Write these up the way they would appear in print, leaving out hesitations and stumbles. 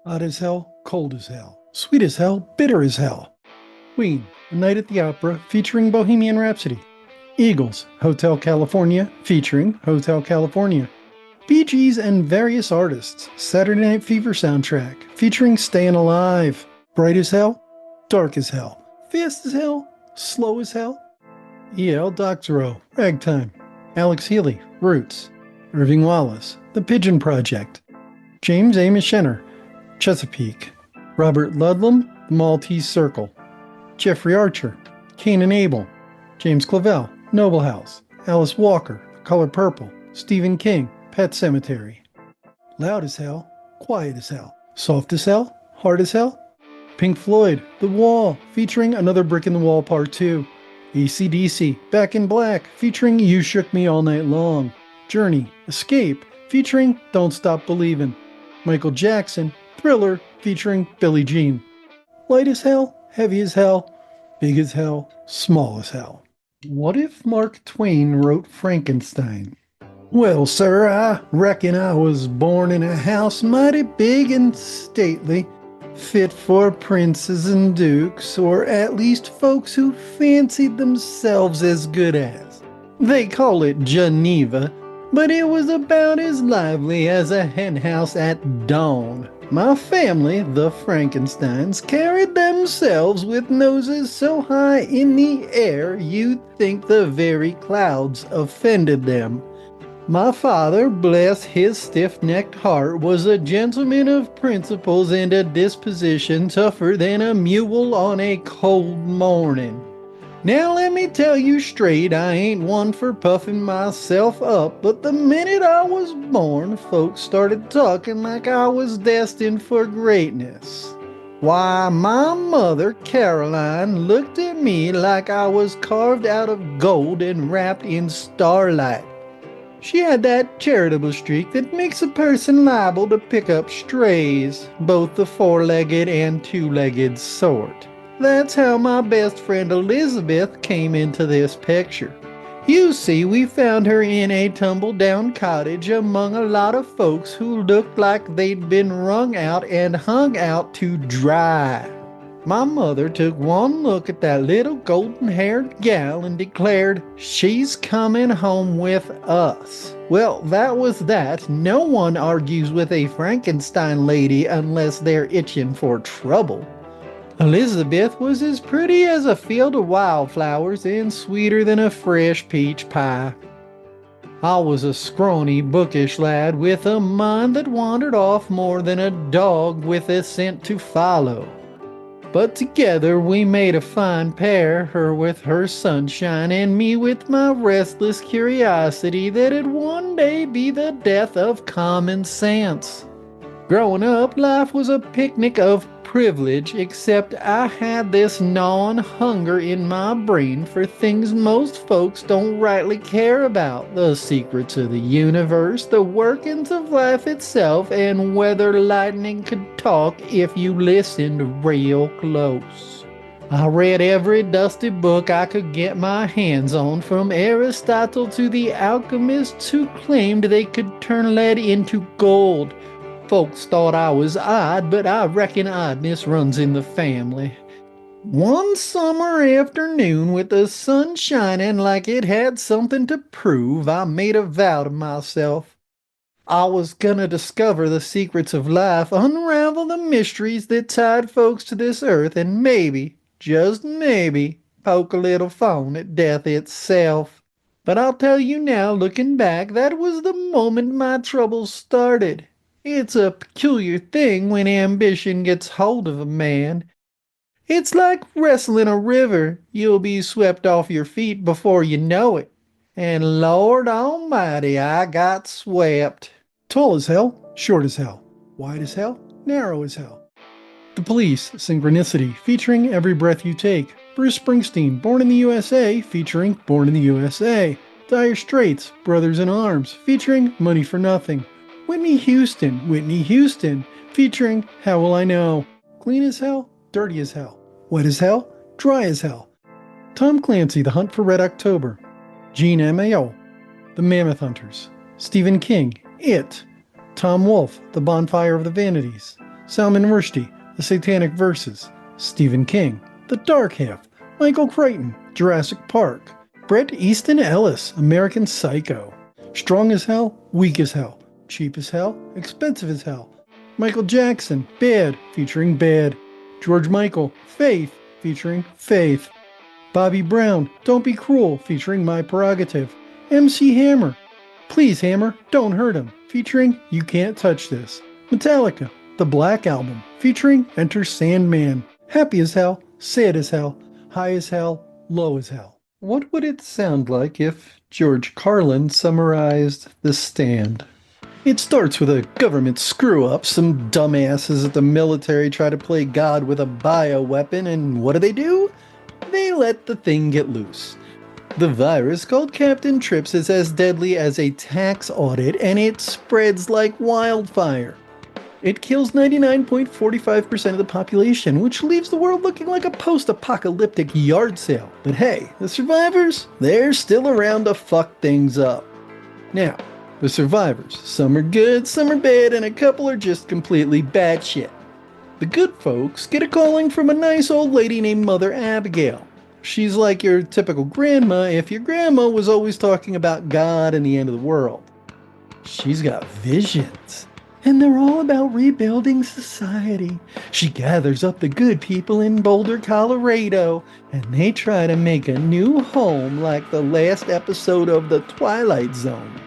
Hot as hell, cold as hell, sweet as hell, bitter as hell. Queen, A Night at the Opera featuring Bohemian Rhapsody. Eagles, Hotel California featuring Hotel California. Bee Gees and various artists, Saturday Night Fever soundtrack featuring Stayin' Alive. Bright as hell, dark as hell, fast as hell, slow as hell. E.L. Doctorow, Ragtime. Alex Healy, Roots. Irving Wallace, The Pigeon Project. James A. Mishenner, Chesapeake. Robert Ludlum, The Maltese Circle. Jeffrey Archer, Cain and Abel. James Clavell, Noble House. Alice Walker, The Color Purple. Stephen King, Pet Sematary. Loud as hell, quiet as hell, soft as hell, hard as hell. Pink Floyd, The Wall, featuring Another Brick in the Wall Part 2. AC/DC, Back in Black, featuring You Shook Me All Night Long. Journey, Escape, featuring Don't Stop Believin'. Michael Jackson, Thriller, featuring Billie Jean. Light as hell, heavy as hell, big as hell, small as hell. What if Mark Twain wrote Frankenstein? Well, sir, I reckon I was born in a house mighty big and stately, fit for princes and dukes, or at least folks who fancied themselves as good as. They call it Geneva, but it was about as lively as a henhouse at dawn. My family, the Frankensteins, carried themselves with noses so high in the air you'd think the very clouds offended them. My father, bless his stiff-necked heart, was a gentleman of principles and a disposition tougher than a mule on a cold morning. Now let me tell you straight, I ain't one for puffing myself up, but the minute I was born, folks started talking like I was destined for greatness. Why, my mother, Caroline, looked at me like I was carved out of gold and wrapped in starlight. She had that charitable streak that makes a person liable to pick up strays, both the four-legged and two-legged sort. That's how my best friend Elizabeth came into this picture. You see, we found her in a tumble-down cottage among a lot of folks who looked like they'd been wrung out and hung out to dry. My mother took one look at that little golden-haired gal and declared, "She's coming home with us." Well, that was that. No one argues with a Frankenstein lady unless they're itching for trouble. Elizabeth was as pretty as a field of wildflowers and sweeter than a fresh peach pie. I was a scrawny, bookish lad with a mind that wandered off more than a dog with a scent to follow. But together we made a fine pair, her with her sunshine and me with my restless curiosity that'd one day be the death of common sense. Growing up, life was a picnic of privilege, except I had this gnawing hunger in my brain for things most folks don't rightly care about: the secrets of the universe, the workings of life itself, and whether lightning could talk if you listened real close. I read every dusty book I could get my hands on, from Aristotle to the alchemists who claimed they could turn lead into gold. Folks thought I was odd, but I reckon oddness runs in the family. One summer afternoon, with the sun shining like it had something to prove, I made a vow to myself. I was gonna discover the secrets of life, unravel the mysteries that tied folks to this earth, and maybe, just maybe, poke a little fun at death itself. But I'll tell you now, looking back, that was the moment my troubles started. It's a peculiar thing when ambition gets hold of a man. It's like wrestling a river. You'll be swept off your feet before you know it. And Lord Almighty, I got swept. Tall as hell, short as hell, wide as hell, narrow as hell. The Police, Synchronicity, featuring Every Breath You Take. Bruce Springsteen, Born in the USA, featuring Born in the USA. Dire Straits, Brothers in Arms, featuring Money for Nothing. Whitney Houston, featuring How Will I Know? Clean as hell, dirty as hell, wet as hell, dry as hell. Tom Clancy, The Hunt for Red October. Jean Amao, The Mammoth Hunters. Stephen King, It. Tom Wolfe, The Bonfire of the Vanities. Salman Rushdie, The Satanic Verses, Stephen King, The Dark Half, Michael Crichton, Jurassic Park, Bret Easton Ellis, American Psycho, Strong as Hell, Weak as Hell, Cheap as Hell, Expensive as Hell, Michael Jackson, Bad, featuring Bad, George Michael, Faith, featuring Faith, Bobby Brown, Don't Be Cruel, featuring My Prerogative, MC Hammer, Please Hammer, Don't Hurt Him, featuring You Can't Touch This, Metallica, The Black Album, featuring Enter Sandman, Happy as Hell, Sad as Hell, High as Hell, Low as Hell. What would it sound like if George Carlin summarized The Stand? It starts with a government screw-up. Some dumbasses at the military try to play God with a bioweapon, and what do? They let the thing get loose. The virus called Captain Trips is as deadly as a tax audit, and it spreads like wildfire. It kills 99.45% of the population, which leaves the world looking like a post-apocalyptic yard sale. But hey, the survivors, they're still around to fuck things up. Now, the survivors, some are good, some are bad, and a couple are just completely batshit. The good folks get a calling from a nice old lady named Mother Abigail. She's like your typical grandma if your grandma was always talking about God and the end of the world. She's got visions, and they're all about rebuilding society. She gathers up the good people in Boulder, Colorado, and they try to make a new home like the last episode of The Twilight Zone.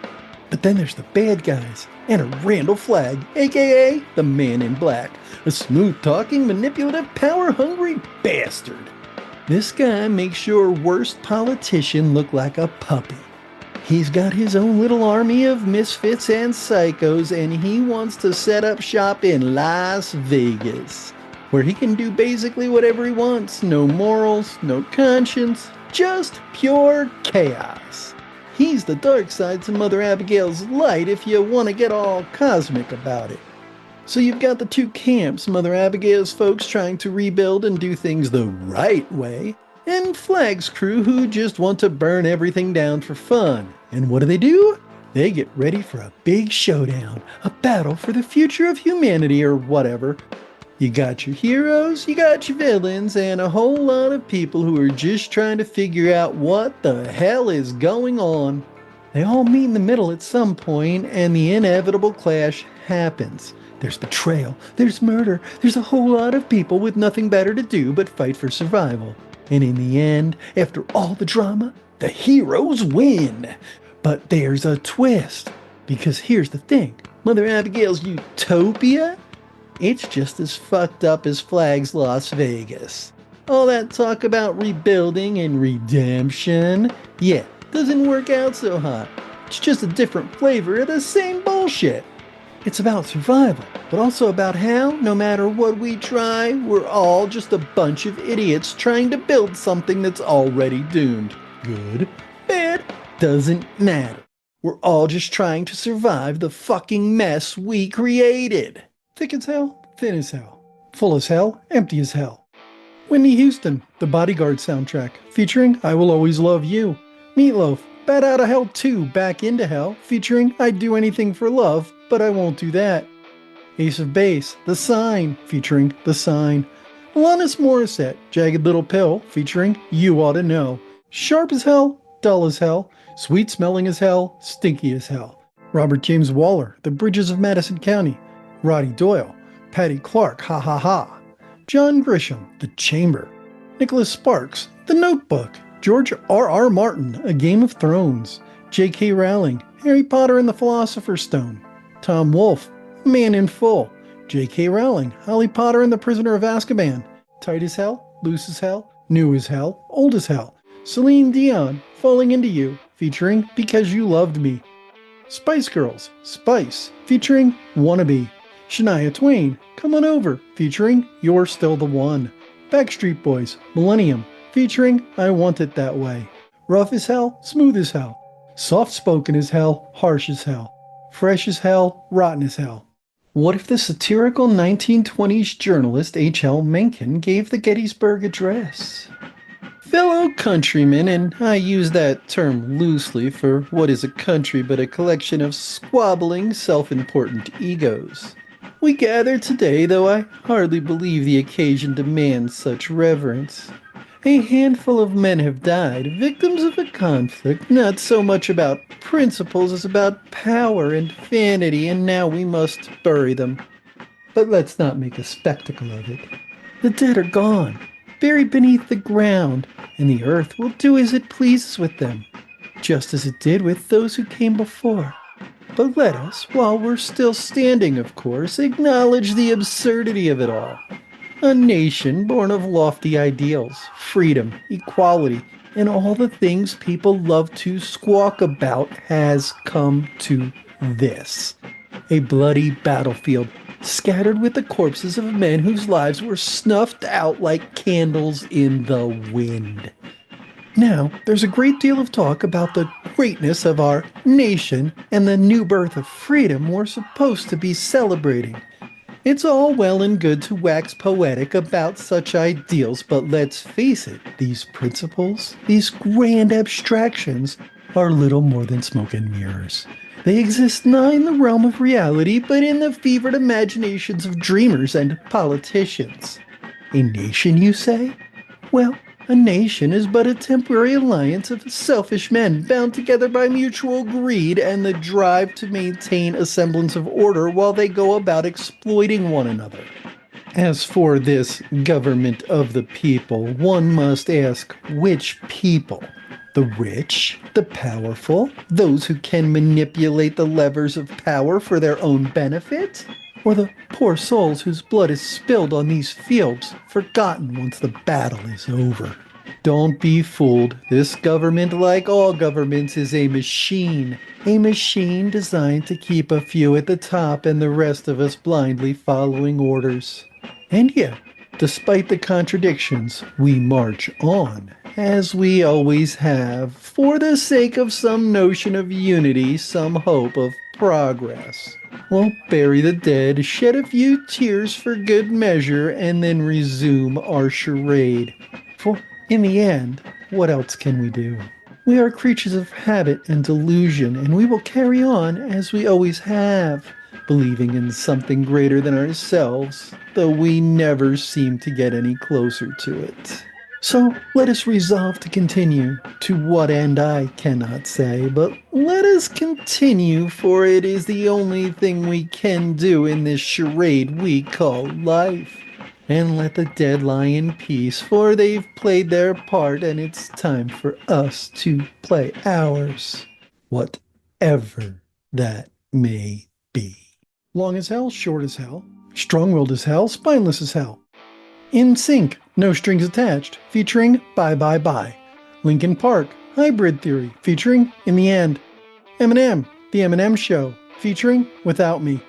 But then there's the bad guys, and a Randall Flagg, aka the Man in Black, a smooth-talking, manipulative, power-hungry bastard. This guy makes your worst politician look like a puppy. He's got his own little army of misfits and psychos, and he wants to set up shop in Las Vegas, where he can do basically whatever he wants. No morals, no conscience, just pure chaos. He's the dark side to Mother Abigail's light if you want to get all cosmic about it. So you've got the two camps, Mother Abigail's folks trying to rebuild and do things the right way, and Flagg's crew who just want to burn everything down for fun. And what do? They get ready for a big showdown, a battle for the future of humanity or whatever. You got your heroes, you got your villains, and a whole lot of people who are just trying to figure out what the hell is going on. They all meet in the middle at some point, and the inevitable clash happens. There's betrayal, there's murder, there's a whole lot of people with nothing better to do but fight for survival. And in the end, after all the drama, the heroes win. But there's a twist, because here's the thing, Mother Abigail's utopia? It's just as fucked up as Flagg's Las Vegas. All that talk about rebuilding and redemption, yeah, doesn't work out so hot. It's just a different flavor of the same bullshit. It's about survival, but also about how, no matter what we try, we're all just a bunch of idiots trying to build something that's already doomed. Good, bad, doesn't matter. We're all just trying to survive the fucking mess we created. Thick as hell, thin as hell, full as hell, empty as hell. Whitney Houston, The Bodyguard soundtrack, featuring I Will Always Love You. Meatloaf, Bat Out of Hell 2, Back into Hell, featuring I'd Do Anything for Love, but I Won't Do That. Ace of Base, The Sign, featuring The Sign. Alanis Morissette, Jagged Little Pill, featuring You Ought to Know. Sharp as hell, dull as hell, sweet smelling as hell, stinky as hell. Robert James Waller, The Bridges of Madison County. Roddy Doyle, Patty Clark, Ha Ha Ha. John Grisham, The Chamber. Nicholas Sparks, The Notebook. George R.R. Martin, A Game of Thrones. J.K. Rowling, Harry Potter and the Philosopher's Stone. Tom Wolfe, Man in Full. J.K. Rowling, Harry Potter and the Prisoner of Azkaban. Tight as Hell, Loose as Hell, New as Hell, Old as Hell. Celine Dion, Falling Into You, featuring Because You Loved Me. Spice Girls, Spice, featuring Wannabe. Shania Twain, Come On Over, featuring You're Still the One. Backstreet Boys, Millennium, featuring I Want It That Way. Rough as Hell, Smooth as Hell. Soft-spoken as hell, harsh as hell. Fresh as hell, rotten as hell. What if the satirical 1920s journalist H.L. Mencken gave the Gettysburg Address? Fellow countrymen, and I use that term loosely, for what is a country but a collection of squabbling, self-important egos. We gather today, though I hardly believe the occasion demands such reverence. A handful of men have died, victims of a conflict not so much about principles as about power and vanity, and now we must bury them. But let's not make a spectacle of it. The dead are gone, buried beneath the ground, and the earth will do as it pleases with them, just as it did with those who came before. But let us, while we're still standing, of course, acknowledge the absurdity of it all. A nation born of lofty ideals, freedom, equality, and all the things people love to squawk about has come to this. A bloody battlefield, scattered with the corpses of men whose lives were snuffed out like candles in the wind. Now, there's a great deal of talk about the greatness of our nation and the new birth of freedom we're supposed to be celebrating. It's all well and good to wax poetic about such ideals, but let's face it, these principles, these grand abstractions, are little more than smoke and mirrors. They exist not in the realm of reality, but in the fevered imaginations of dreamers and politicians. A nation, you say? Well, a nation is but a temporary alliance of selfish men bound together by mutual greed and the drive to maintain a semblance of order while they go about exploiting one another. As for this government of the people, one must ask which people? The rich, the powerful, those who can manipulate the levers of power for their own benefit? Or the poor souls whose blood is spilled on these fields, forgotten once the battle is over? Don't be fooled. This government, like all governments, is a machine designed to keep a few at the top and the rest of us blindly following orders. And yet, despite the contradictions, we march on, as we always have, for the sake of some notion of unity, some hope of progress. We'll bury the dead, shed a few tears for good measure, and then resume our charade. For in the end, what else can we do? We are creatures of habit and delusion, and we will carry on as we always have, believing in something greater than ourselves, though we never seem to get any closer to it. So let us resolve to continue, to what end I cannot say, but let us continue, for it is the only thing we can do in this charade we call life. And let the dead lie in peace, for they've played their part, and it's time for us to play ours, whatever that may be. Long as hell, short as hell, strong-willed as hell, spineless as hell. In Sync, No Strings Attached, featuring Bye Bye Bye. Linkin Park, Hybrid Theory, featuring In the End. Eminem, The Eminem Show, featuring Without Me.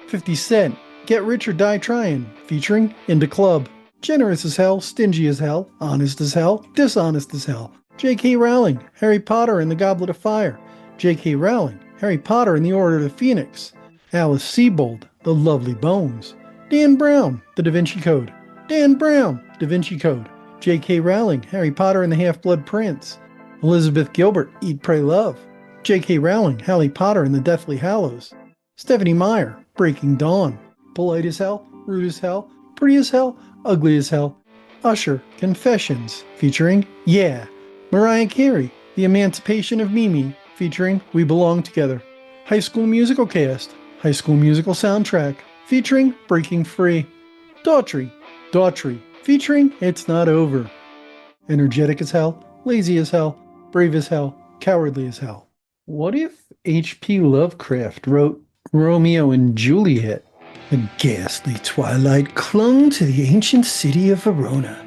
50 Cent, Get Rich or Die Trying, featuring Into Club. Generous as hell, stingy as hell, honest as hell, dishonest as hell. J.K. Rowling, Harry Potter and the Goblet of Fire. J.K. Rowling, Harry Potter and the Order of the Phoenix. Alice Sebold, The Lovely Bones. Dan Brown, The Da Vinci Code. Dan Brown, Da Vinci Code. J.K. Rowling, Harry Potter and the Half-Blood Prince. Elizabeth Gilbert, Eat, Pray, Love. J.K. Rowling, Harry Potter and the Deathly Hallows. Stephanie Meyer, Breaking Dawn. Polite as hell, rude as hell, pretty as hell, ugly as hell. Usher, Confessions, featuring Yeah. Mariah Carey, The Emancipation of Mimi, featuring We Belong Together. High School Musical Cast, High School Musical Soundtrack, featuring Breaking Free. Daughtry, featuring It's Not Over. Energetic as hell, lazy as hell, brave as hell, cowardly as hell. What if H.P. Lovecraft wrote Romeo and Juliet? A ghastly twilight clung to the ancient city of Verona,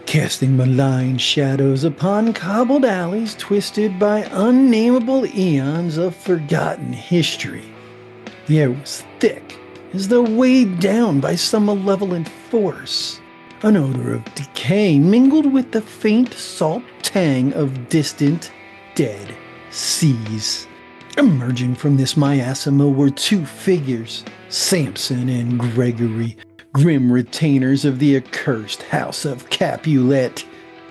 casting malign shadows upon cobbled alleys twisted by unnameable eons of forgotten history. The air was thick, as though weighed down by some malevolent force. An odor of decay mingled with the faint salt tang of distant, dead seas. Emerging from this miasma were two figures, Samson and Gregory, grim retainers of the accursed house of Capulet.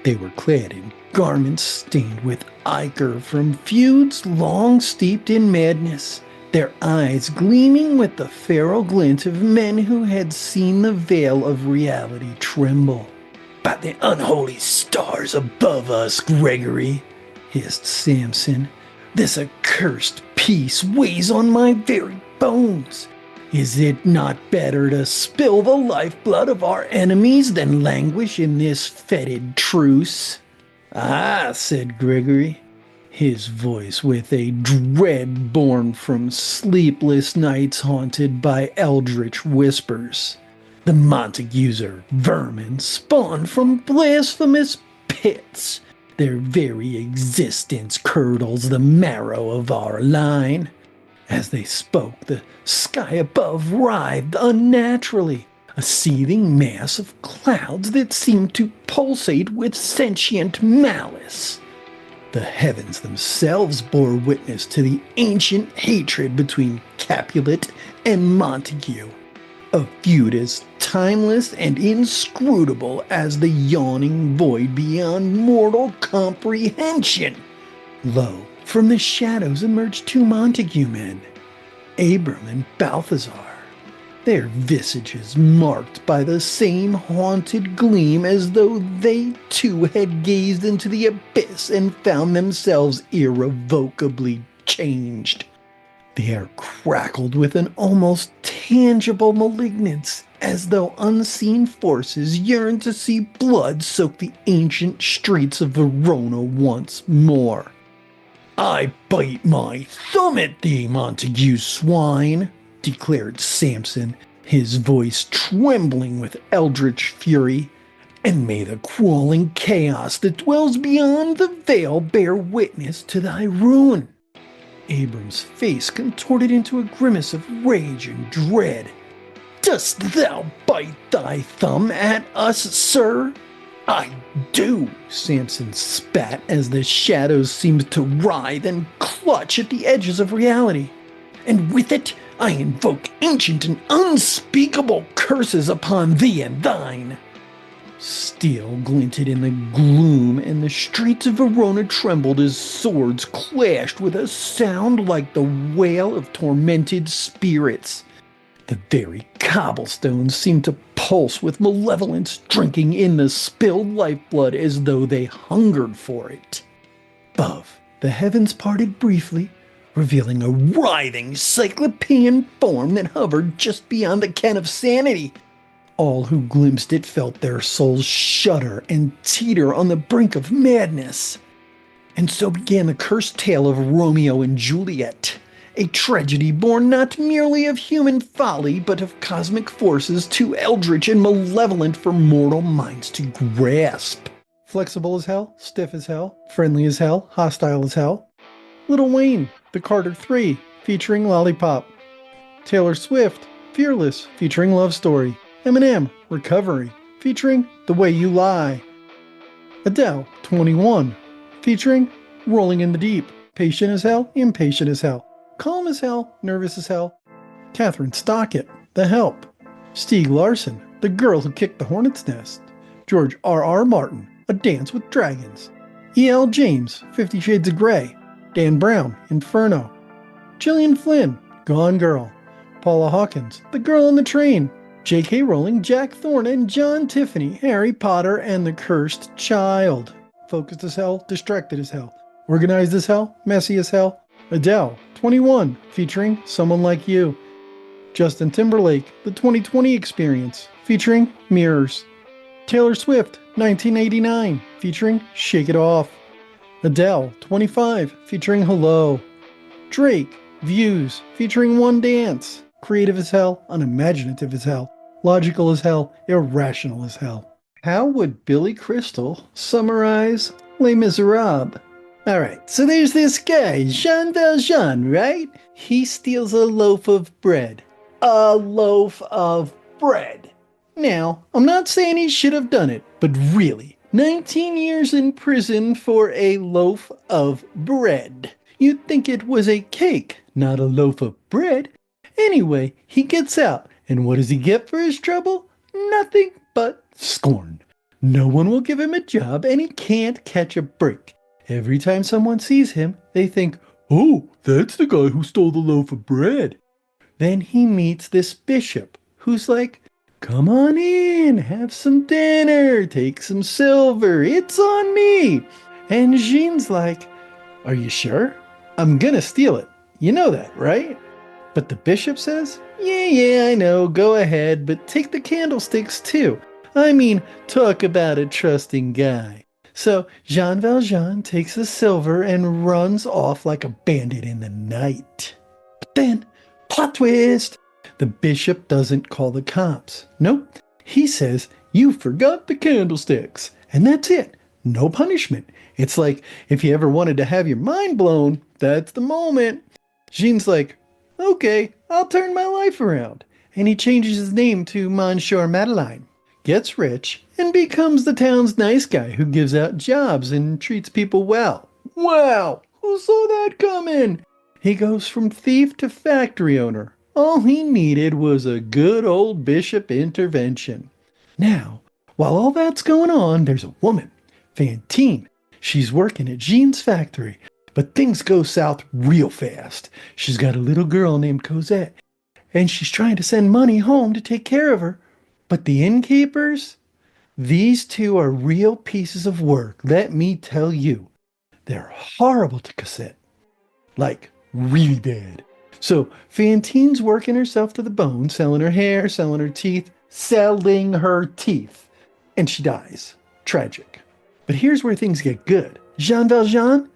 They were clad in garments stained with ichor from feuds long steeped in madness, their eyes gleaming with the feral glint of men who had seen the veil of reality tremble. "By the unholy stars above us, Gregory," hissed Samson, "this accursed peace weighs on my very bones. Is it not better to spill the lifeblood of our enemies than languish in this fetid truce?" "Ah," said Gregory, his voice with a dread born from sleepless nights haunted by eldritch whispers. "The Montagues are vermin spawned from blasphemous pits. Their very existence curdles the marrow of our line." As they spoke, the sky above writhed unnaturally, a seething mass of clouds that seemed to pulsate with sentient malice. The heavens themselves bore witness to the ancient hatred between Capulet and Montague, a feud as timeless and inscrutable as the yawning void beyond mortal comprehension. Lo, from the shadows emerged two Montague men, Abram and Balthazar, their visages marked by the same haunted gleam, as though they too had gazed into the abyss and found themselves irrevocably changed. The air crackled with an almost tangible malignance, as though unseen forces yearned to see blood soak the ancient streets of Verona once more. "I bite my thumb at thee, Montague swine," declared Samson, his voice trembling with eldritch fury. "And may the crawling chaos that dwells beyond the veil bear witness to thy ruin." Abram's face contorted into a grimace of rage and dread. "Dost thou bite thy thumb at us, sir?" "I do," Samson spat as the shadows seemed to writhe and clutch at the edges of reality. "And with it I invoke ancient and unspeakable curses upon thee and thine." Steel glinted in the gloom, and the streets of Verona trembled as swords clashed with a sound like the wail of tormented spirits. The very cobblestones seemed to pulse with malevolence, drinking in the spilled lifeblood as though they hungered for it. Above, the heavens parted briefly, revealing a writhing cyclopean form that hovered just beyond the ken of sanity. All who glimpsed it felt their souls shudder and teeter on the brink of madness. And so began the cursed tale of Romeo and Juliet, a tragedy born not merely of human folly, but of cosmic forces too eldritch and malevolent for mortal minds to grasp. Flexible as hell, stiff as hell, friendly as hell, hostile as hell. Lil Wayne, The Carter 3, featuring Lollipop. Taylor Swift, Fearless, featuring Love Story. Eminem, Recovery, featuring The Way You Lie. Adele, 21, featuring Rolling in the Deep. Patient as hell, impatient as hell. Calm as hell, nervous as hell. Catherine Stockett, The Help. Stieg Larsson, The Girl Who Kicked the Hornet's Nest. George R.R. Martin, A Dance with Dragons. E.L. James, 50 Shades of Grey. Dan Brown, Inferno. Gillian Flynn, Gone Girl. Paula Hawkins, The Girl on the Train. J.K. Rowling, Jack Thorne, and John Tiffany, Harry Potter and the Cursed Child. Focused as hell, distracted as hell. Organized as hell, messy as hell. Adele, 21, featuring Someone Like You. Justin Timberlake, The 2020 Experience, featuring Mirrors. Taylor Swift, 1989, featuring Shake It Off. Adele, 25, featuring Hello. Drake, Views, featuring One Dance. Creative as hell, unimaginative as hell, logical as hell, irrational as hell. How would Billy Crystal summarize Les Miserables? Alright, so there's this guy, Jean Valjean, right? He steals a loaf of bread. A loaf of bread. Now, I'm not saying he should have done it, but really, 19 years in prison for a loaf of bread. You'd think it was a cake, not a loaf of bread. Anyway, he gets out, and what does he get for his trouble? Nothing but scorn. No one will give him a job, and he can't catch a break. Every time someone sees him, they think, Oh, that's the guy who stole the loaf of bread. Then he meets this bishop who's like, come on in, have some dinner, take some silver, it's on me. And Jean's like, are you sure? I'm gonna steal it. You know that, right? But the bishop says, yeah, I know, go ahead, but take the candlesticks too. I mean, talk about a trusting guy. So Jean Valjean takes the silver and runs off like a bandit in the night. But then, plot twist! The bishop doesn't call the cops. Nope. He says, you forgot the candlesticks. And that's it. No punishment. It's like, if you ever wanted to have your mind blown, that's the moment. Jean's like, okay, I'll turn my life around. And he changes his name to Monsieur Madeleine, gets rich, and becomes the town's nice guy who gives out jobs and treats people well. Wow, who saw that coming? He goes from thief to factory owner. All he needed was a good old bishop intervention. Now, while all that's going on, there's a woman, Fantine. She's working at Jean's factory, but things go south real fast. She's got a little girl named Cosette, and she's trying to send money home to take care of her. But the innkeepers, these two are real pieces of work, let me tell you. They're horrible to Cosette. Like, really bad. So Fantine's working herself to the bone, selling her hair, selling her teeth, and she dies. Tragic. But here's where things get good. Jean Valjean,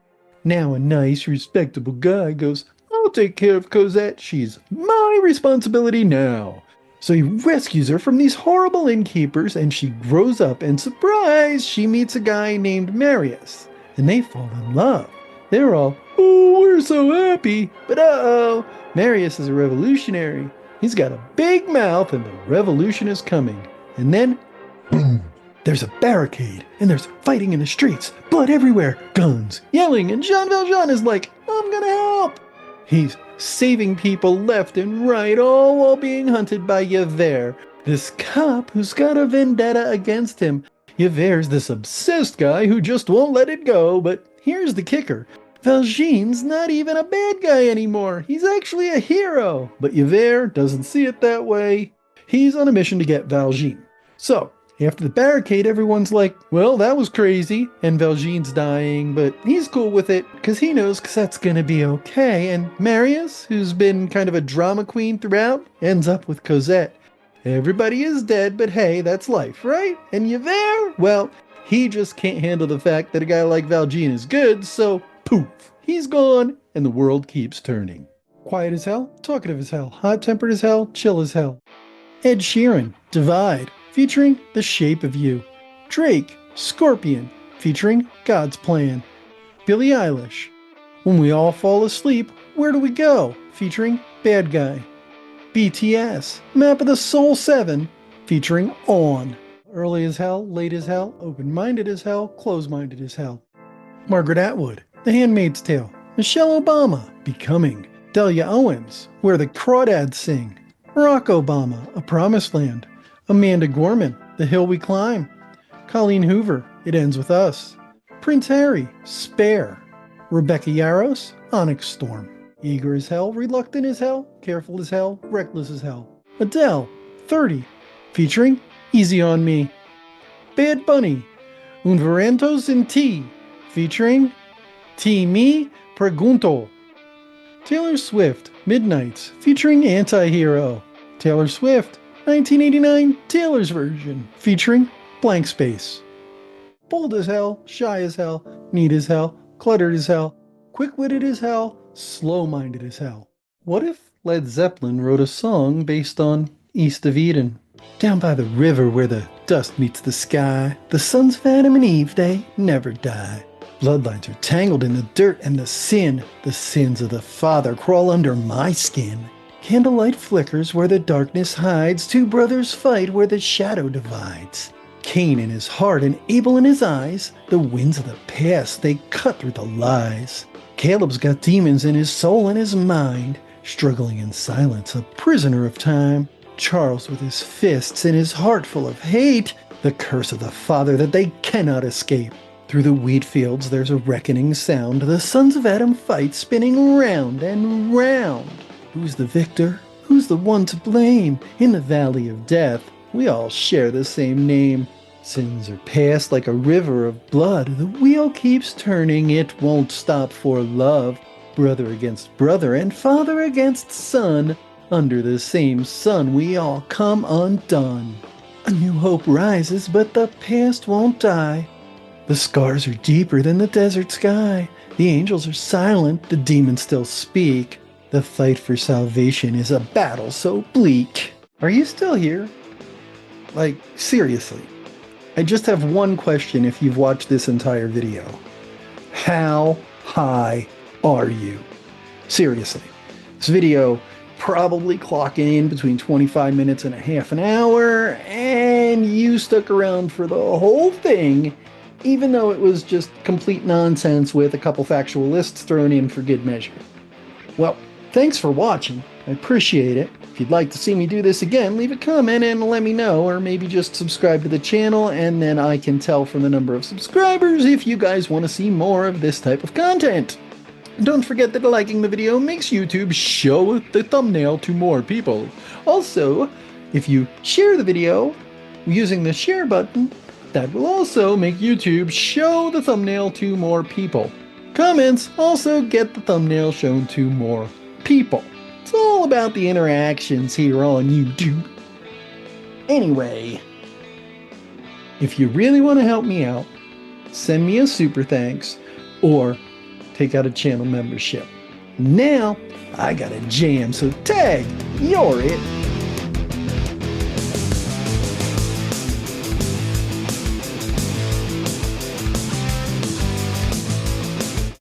now a nice, respectable guy, goes, I'll take care of Cosette. She's my responsibility now. So he rescues her from these horrible innkeepers, and she grows up, and surprise, she meets a guy named Marius, and they fall in love. They're all, oh, we're so happy. But uh-oh, Marius is a revolutionary. He's got a big mouth, and the revolution is coming. And then, boom, there's a barricade, and there's fighting in the streets, blood everywhere, guns, yelling, and Jean Valjean is like, I'm gonna help. He's saving people left and right, all while being hunted by Javert, this cop who's got a vendetta against him. Javert's this obsessed guy who just won't let it go, but here's the kicker. Valjean's not even a bad guy anymore. He's actually a hero. But Javert doesn't see it that way. He's on a mission to get Valjean. So, after the barricade, everyone's like, well, that was crazy, and Valjean's dying, but he's cool with it, because he knows Cosette's gonna be okay, and Marius, who's been kind of a drama queen throughout, ends up with Cosette. Everybody is dead, but hey, that's life, right? And Javert, well, he just can't handle the fact that a guy like Valjean is good, so poof, he's gone, and the world keeps turning. Quiet as hell, talkative as hell, hot-tempered as hell, chill as hell. Ed Sheeran, Divide, featuring The Shape of You. Drake, Scorpion, featuring God's Plan. Billie Eilish, When We All Fall Asleep, Where Do We Go, featuring Bad Guy. BTS, Map of the Soul 7, featuring On. Early as hell, late as hell, open-minded as hell, close-minded as hell. Margaret Atwood, The Handmaid's Tale. Michelle Obama, Becoming. Delia Owens, Where the Crawdads Sing. Barack Obama, A Promised Land. Amanda Gorman, The Hill We Climb. Colleen Hoover, It Ends With Us. Prince Harry, Spare. Rebecca Yarros, Onyx Storm. Eager as hell, reluctant as hell, careful as hell, reckless as hell. Adele, 30, featuring Easy on Me. Bad Bunny, Un Verento Sin Ti, featuring Ti Me Pregunto. Taylor Swift, Midnights, featuring Anti-Hero. Taylor Swift, 1989 Taylor's version, featuring Blank Space. Bold as hell, shy as hell, neat as hell, cluttered as hell, quick-witted as hell, slow-minded as hell. What if Led Zeppelin wrote a song based on East of Eden? Down by the river where the dust meets the sky, the sons of Adam and Eve, they never die. Bloodlines are tangled in the dirt and the sins of the father crawl under my skin. Candlelight flickers where the darkness hides, two brothers fight where the shadow divides. Cain in his heart and Abel in his eyes, the winds of the past, they cut through the lies. Caleb's got demons in his soul and his mind, struggling in silence, a prisoner of time. Charles with his fists and his heart full of hate, the curse of the father that they cannot escape. Through the wheat fields there's a reckoning sound. The sons of Adam fight, spinning round and round. Who's the victor? Who's the one to blame? In the valley of death, we all share the same name. Sins are passed like a river of blood. The wheel keeps turning, it won't stop for love. Brother against brother and father against son. Under the same sun we all come undone. A new hope rises, but the past won't die. The scars are deeper than the desert sky. The angels are silent, the demons still speak. The fight for salvation is a battle so bleak. Are you still here? Like, seriously. I just have one question if you've watched this entire video. How high are you? Seriously. This video probably clocking in between 25 minutes and a half an hour, and you stuck around for the whole thing, even though it was just complete nonsense with a couple factual lists thrown in for good measure. Well, thanks for watching. I appreciate it. If you'd like to see me do this again, leave a comment and let me know, or maybe just subscribe to the channel, and then I can tell from the number of subscribers if you guys want to see more of this type of content. Don't forget that liking the video makes YouTube show the thumbnail to more people. Also, if you share the video using the share button, that will also make YouTube show the thumbnail to more people. Comments also get the thumbnail shown to more people. It's all about the interactions here on YouTube. Anyway, if you really want to help me out, send me a super thanks or take out a channel membership. Now, I got a jam, so tag, you're it.